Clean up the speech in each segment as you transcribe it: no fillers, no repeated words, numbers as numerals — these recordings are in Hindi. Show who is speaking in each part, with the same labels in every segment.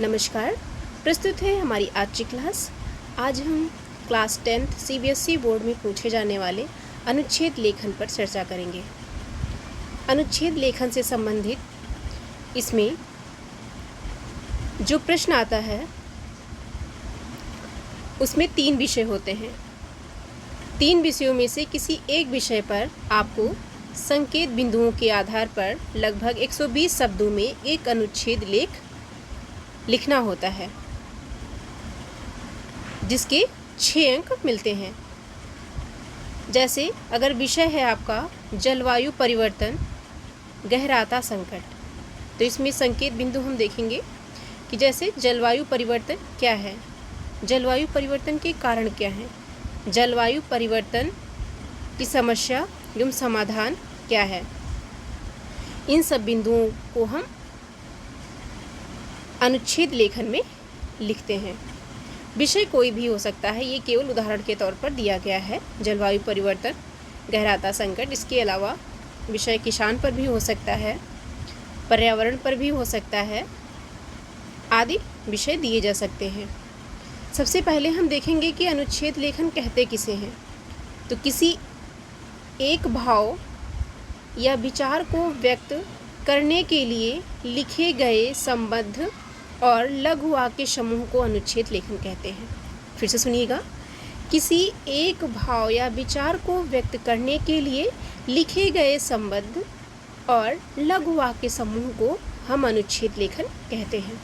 Speaker 1: नमस्कार। प्रस्तुत है हमारी आज की क्लास। आज हम क्लास 10th CBSE बोर्ड में पूछे जाने वाले अनुच्छेद लेखन पर चर्चा करेंगे। अनुच्छेद लेखन से संबंधित इसमें जो प्रश्न आता है उसमें 3 विषय होते हैं। 3 विषयों में से किसी एक विषय पर आपको संकेत बिंदुओं के आधार पर लगभग 120 शब्दों में एक अनुच्छेद लेख लिखना होता है, जिसके 6 अंक मिलते हैं। जैसे अगर विषय है आपका जलवायु परिवर्तन गहराता संकट, तो इसमें संकेत बिंदु हम देखेंगे कि जैसे जलवायु परिवर्तन क्या है, जलवायु परिवर्तन के कारण क्या हैं, जलवायु परिवर्तन की समस्या एवं समाधान क्या है। इन सब बिंदुओं को हम अनुच्छेद लेखन में लिखते हैं। विषय कोई भी हो सकता है, ये केवल उदाहरण के तौर पर दिया गया है। जलवायु परिवर्तन गहराता संकट, इसके अलावा विषय किसान पर भी हो सकता है, पर्यावरण पर भी हो सकता है, आदि विषय दिए जा सकते हैं। सबसे पहले हम देखेंगे कि अनुच्छेद लेखन कहते किसे हैं। तो किसी एक भाव या विचार को व्यक्त करने के लिए लिखे गए संबद्ध और लघु वाक्य समूह को अनुच्छेद लेखन कहते हैं। फिर से सुनिएगा, किसी एक भाव या विचार को व्यक्त करने के लिए लिखे गए संबद्ध और लघु वाक्य समूह को हम अनुच्छेद लेखन कहते हैं।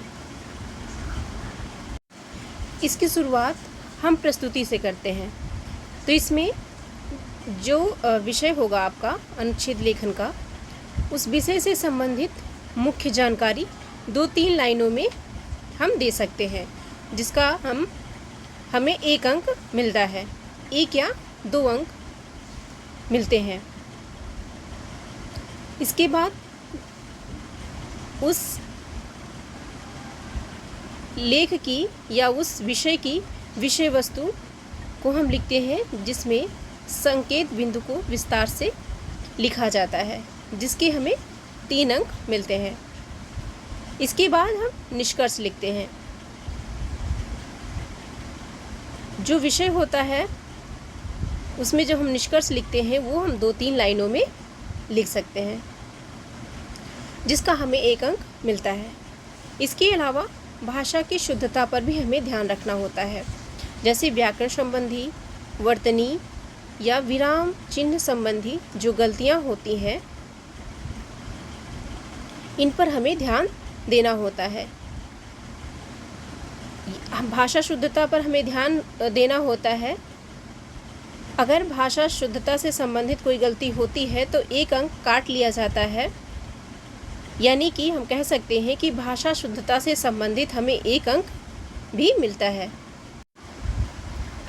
Speaker 1: इसकी शुरुआत हम प्रस्तुति से करते हैं। तो इसमें जो विषय होगा आपका अनुच्छेद लेखन का, उस विषय से संबंधित मुख्य जानकारी 2-3 लाइनों में हम दे सकते हैं, जिसका हमें 1 अंक मिलता है, 1 या 2 अंक मिलते हैं। इसके बाद उस लेख की या उस विषय की विषय वस्तु को हम लिखते हैं, जिसमें संकेत बिंदु को विस्तार से लिखा जाता है, जिसके हमें 3 अंक मिलते हैं। इसके बाद हम निष्कर्ष लिखते हैं। जो विषय होता है उसमें जब हम निष्कर्ष लिखते हैं वो हम 2-3 लाइनों में लिख सकते हैं, जिसका हमें 1 अंक मिलता है। इसके अलावा भाषा की शुद्धता पर भी हमें ध्यान रखना होता है। जैसे व्याकरण संबंधी, वर्तनी या विराम चिन्ह संबंधी जो गलतियाँ होती हैं, इन पर हमें ध्यान देना होता है। भाषा शुद्धता पर हमें ध्यान देना होता है। अगर भाषा शुद्धता से संबंधित कोई गलती होती है तो 1 अंक काट लिया जाता है, यानी कि हम कह सकते हैं कि भाषा शुद्धता से संबंधित हमें 1 अंक भी मिलता है।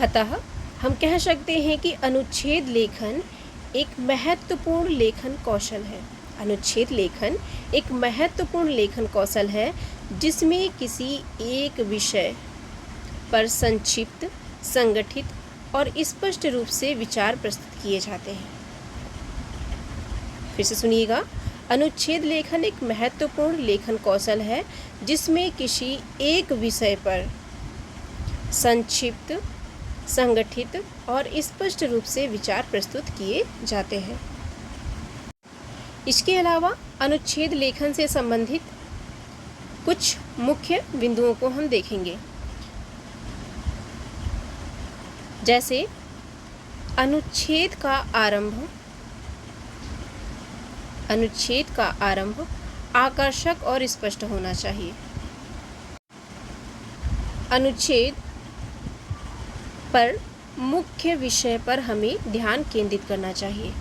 Speaker 1: अतः हम कह सकते हैं कि अनुच्छेद लेखन एक महत्वपूर्ण लेखन कौशल है। अनुच्छेद लेखन एक महत्वपूर्ण लेखन कौशल है, जिसमें किसी एक विषय पर संक्षिप्त, संगठित और स्पष्ट रूप से विचार प्रस्तुत किए जाते हैं। फिर से सुनिएगा, अनुच्छेद लेखन एक महत्वपूर्ण लेखन कौशल है, जिसमें किसी एक विषय पर संक्षिप्त, संगठित और स्पष्ट रूप से विचार प्रस्तुत किए जाते हैं। इसके अलावा अनुच्छेद लेखन से संबंधित कुछ मुख्य बिंदुओं को हम देखेंगे। जैसे अनुच्छेद का आरंभ आकर्षक और स्पष्ट होना चाहिए। अनुच्छेद पर मुख्य विषय पर हमें ध्यान केंद्रित करना चाहिए।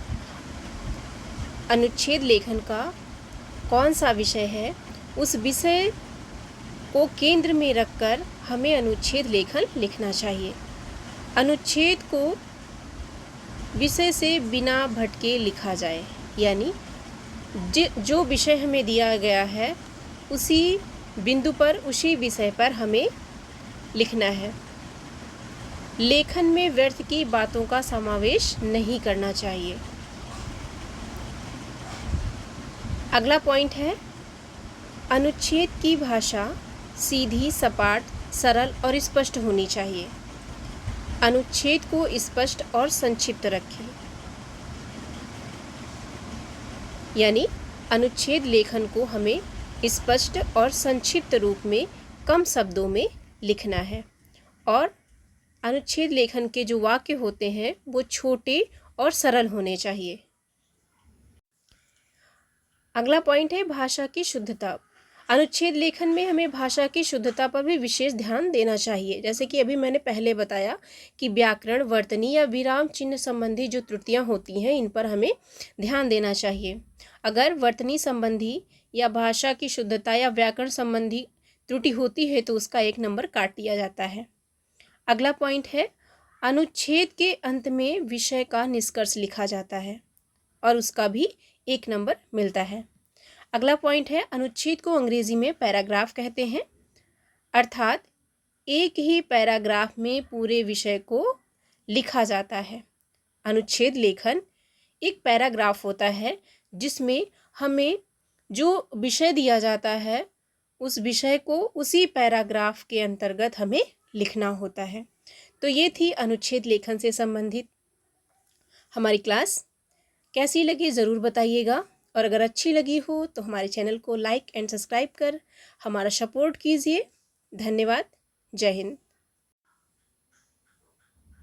Speaker 1: अनुच्छेद लेखन का कौन सा विषय है, उस विषय को केंद्र में रखकर हमें अनुच्छेद लेखन लिखना चाहिए। अनुच्छेद को विषय से बिना भटके लिखा जाए, यानी जो विषय हमें दिया गया है उसी बिंदु पर, उसी विषय पर हमें लिखना है। लेखन में व्यर्थ की बातों का समावेश नहीं करना चाहिए। अगला पॉइंट है, अनुच्छेद की भाषा सीधी, सपाट, सरल और स्पष्ट होनी चाहिए। अनुच्छेद को स्पष्ट और संक्षिप्त रखें। यानी अनुच्छेद लेखन को हमें स्पष्ट और संक्षिप्त रूप में कम शब्दों में लिखना है और अनुच्छेद लेखन के जो वाक्य होते हैं वो छोटे और सरल होने चाहिए। अगला पॉइंट है भाषा की शुद्धता। अनुच्छेद लेखन में हमें भाषा की शुद्धता पर भी विशेष ध्यान देना चाहिए। जैसे कि अभी मैंने पहले बताया कि व्याकरण, वर्तनी या विराम चिन्ह संबंधी जो त्रुटियां होती हैं इन पर हमें ध्यान देना चाहिए। अगर वर्तनी संबंधी या भाषा की शुद्धता या व्याकरण संबंधी त्रुटि होती है तो उसका 1 नंबर काट दिया जाता है। अगला पॉइंट है अनुच्छेद के अंत में विषय का निष्कर्ष लिखा जाता है और उसका भी 1 नंबर मिलता है। अगला पॉइंट है अनुच्छेद को अंग्रेजी में पैराग्राफ कहते हैं, अर्थात एक ही पैराग्राफ में पूरे विषय को लिखा जाता है। अनुच्छेद लेखन एक पैराग्राफ होता है जिसमें हमें जो विषय दिया जाता है उस विषय को उसी पैराग्राफ के अंतर्गत हमें लिखना होता है। तो ये थी अनुच्छेद लेखन से संबंधित हमारी क्लास। कैसी लगी ज़रूर बताइएगा और अगर अच्छी लगी हो तो हमारे चैनल को लाइक एंड सब्सक्राइब कर हमारा सपोर्ट कीजिए। धन्यवाद। जय हिंद।